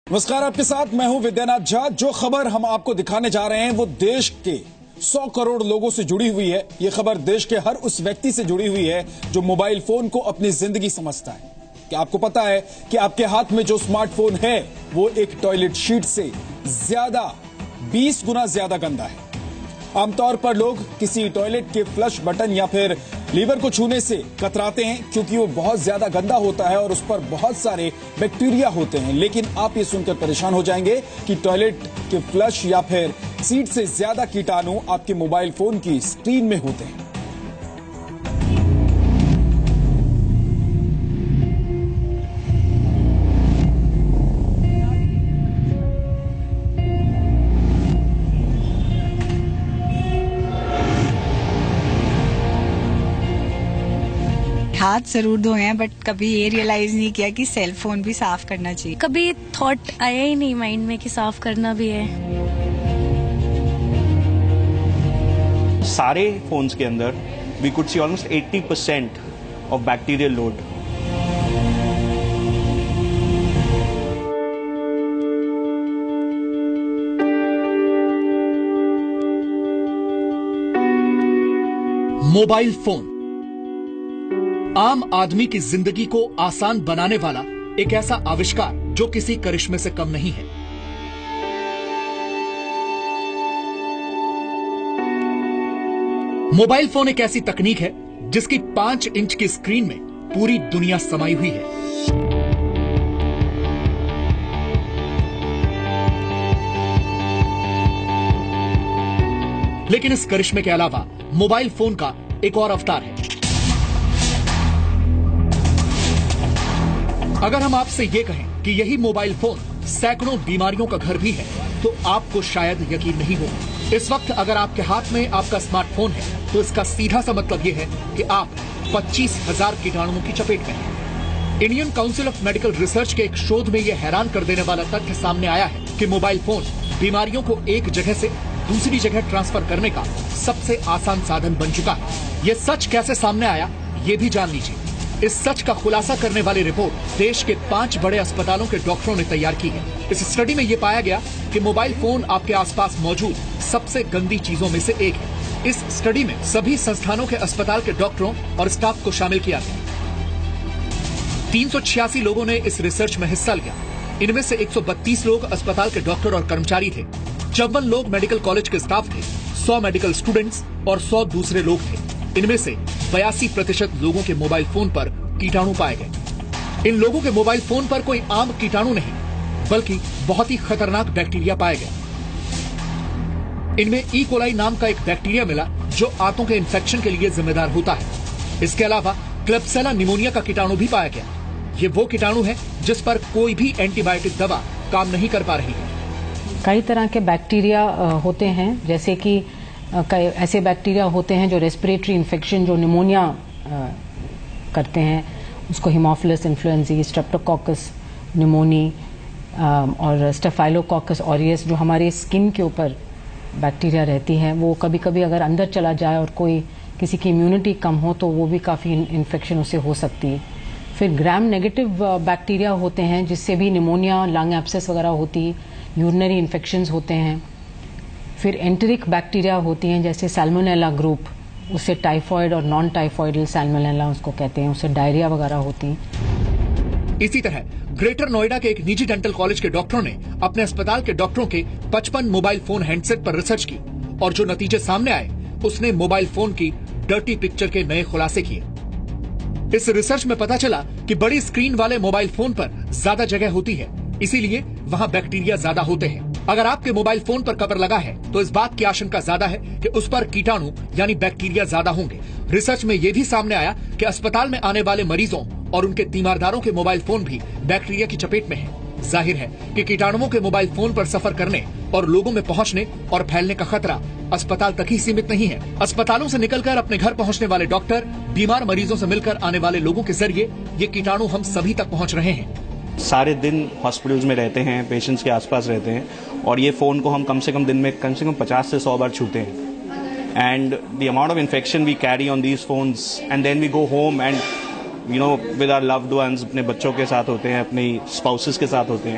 नमस्कार, आपके साथ मैं हूं विद्यानाथ झा। जो खबर हम आपको दिखाने जा रहे हैं वो देश के 100 करोड़ लोगों से जुड़ी हुई है। ये खबर देश के हर उस व्यक्ति से जुड़ी हुई है जो मोबाइल फोन को अपनी जिंदगी समझता है। क्या आपको पता है कि आपके हाथ में जो स्मार्टफोन है वो एक टॉयलेट शीट से ज्यादा 20 गुना ज्यादा गंदा है। आमतौर पर लोग किसी टॉयलेट के फ्लश बटन या फिर लीवर को छूने से कतराते हैं क्योंकि वो बहुत ज्यादा गंदा होता है और उस पर बहुत सारे बैक्टीरिया होते हैं। लेकिन आप ये सुनकर परेशान हो जाएंगे कि टॉयलेट के फ्लश या फिर सीट से ज्यादा कीटाणु आपके मोबाइल फोन की स्क्रीन में होते हैं। हाथ जरूर धोए हैं बट कभी ये रियलाइज नहीं किया कि सेल फोन भी साफ करना चाहिए। कभी थॉट आया ही नहीं माइंड में कि साफ करना भी है। सारे फोन्स के अंदर we could see almost 80% of bacterial load. Mobile phone आम आदमी की जिंदगी को आसान बनाने वाला एक ऐसा आविष्कार जो किसी करिश्मे से कम नहीं है। मोबाइल फोन एक ऐसी तकनीक है जिसकी 5 इंच की स्क्रीन में पूरी दुनिया समाई हुई है। लेकिन इस करिश्मे के अलावा मोबाइल फोन का एक और अवतार है। अगर हम आपसे ये कहें कि यही मोबाइल फोन सैकड़ों बीमारियों का घर भी है तो आपको शायद यकीन नहीं होगा। इस वक्त अगर आपके हाथ में आपका स्मार्टफोन है तो इसका सीधा सा मतलब ये है कि आप 25,000 कीटाणुओं की चपेट में हैं। Indian council of medical research के एक शोध में यह हैरान कर देने वाला तथ्य सामने आया है कि मोबाइल फोन बीमारियों को एक जगह से दूसरी जगह ट्रांसफर करने का सबसे आसान साधन बन चुका है। ये सच कैसे सामने आया ये भी जान लीजिए। इस सच का खुलासा करने वाली रिपोर्ट देश के 5 बड़े अस्पतालों के डॉक्टरों ने तैयार की है। इस स्टडी में यह पाया गया कि मोबाइल फोन आपके आसपास मौजूद सबसे गंदी चीजों में से एक है। इस स्टडी में सभी संस्थानों के अस्पताल के डॉक्टरों और स्टाफ को शामिल किया गया। 386 लोगों ने इस रिसर्च में हिस्सा लिया। इनमें से 132 लोग अस्पताल के डॉक्टर और कर्मचारी थे, 54 लोग मेडिकल कॉलेज के स्टाफ थे, 100 मेडिकल स्टूडेंट्स और 100 दूसरे लोग थे। इनमें से 82% लोगों के मोबाइल फोन पर कीटाणु पाए गए। इन लोगों के मोबाइल फोन पर कोई आम कीटाणु नहीं बल्कि बहुत ही खतरनाक बैक्टीरिया पाए गए। इनमें ई कोलाई नाम का एक बैक्टीरिया मिला जो आंतों के इन्फेक्शन के लिए जिम्मेदार होता है। इसके अलावा क्लेब्सिला निमोनिया का कीटाणु भी पाया गया। ये वो कीटाणु है जिस पर कोई भी एंटीबायोटिक दवा काम नहीं कर पा रही है। कई तरह के बैक्टीरिया होते हैं, जैसे कि ऐसे बैक्टीरिया होते हैं जो रेस्पिरेटरी इन्फेक्शन जो निमोनिया करते हैं, उसको हिमोफिलस इन्फ्लुएंजी, स्ट्रेप्टोकोकस निमोनी और स्टेफाइलोकोकस ऑरियस जो हमारे स्किन के ऊपर बैक्टीरिया रहती हैं, वो कभी कभी अगर अंदर चला जाए और कोई किसी की इम्यूनिटी कम हो तो वो भी काफ़ी इन्फेक्शन उससे हो सकती है। फिर ग्राम नेगेटिव बैक्टीरिया होते हैं जिससे भी निमोनिया, लंग एब्सेस वगैरह होती, यूरिनरी इन्फेक्शंस होते हैं। फिर एंटेरिक बैक्टीरिया होती हैं जैसे सैल्मोनेला ग्रुप, उससे टाइफॉइड और नॉन टाइफॉइडल सैल्मोनेला उसको कहते हैं, उससे डायरिया वगैरह होती है। इसी तरह ग्रेटर नोएडा के एक निजी डेंटल कॉलेज के डॉक्टरों ने अपने अस्पताल के डॉक्टरों के 55 मोबाइल फोन हैंडसेट पर रिसर्च की और जो नतीजे सामने आए उसने मोबाइल फोन की डर्टी पिक्चर के नए खुलासे किए। इस रिसर्च में पता चला कि बड़ी स्क्रीन वाले मोबाइल फोन पर ज्यादा जगह होती है, इसीलिए वहां बैक्टीरिया ज्यादा होते हैं। अगर आपके मोबाइल फोन पर कवर लगा है तो इस बात की आशंका ज्यादा है कि उस पर कीटाणु यानी बैक्टीरिया ज्यादा होंगे। रिसर्च में यह भी सामने आया कि अस्पताल में आने वाले मरीजों और उनके तीमारदारों के मोबाइल फोन भी बैक्टीरिया की चपेट में हैं। जाहिर है कि कीटाणुओं के मोबाइल फोन पर सफर करने और लोगों में पहुंचने और फैलने का खतरा अस्पताल तक ही सीमित नहीं है। अस्पतालों से निकलकर अपने घर पहुंचने वाले डॉक्टर बीमार मरीजों से मिलकर आने वाले लोगों के जरिए ये कीटाणु हम सभी तक पहुंच रहे हैं। सारे दिन हॉस्पिटल्स में रहते हैं, पेशेंट्स के आसपास रहते हैं और ये फोन को हम कम से कम दिन में कम से कम 50 से 100 बार छूते हैं। And the amount of infection we carry on these phones and then we go home and with our loved ones, अपने बच्चों के साथ होते हैं, अपनी स्पाउसेस के साथ होते हैं।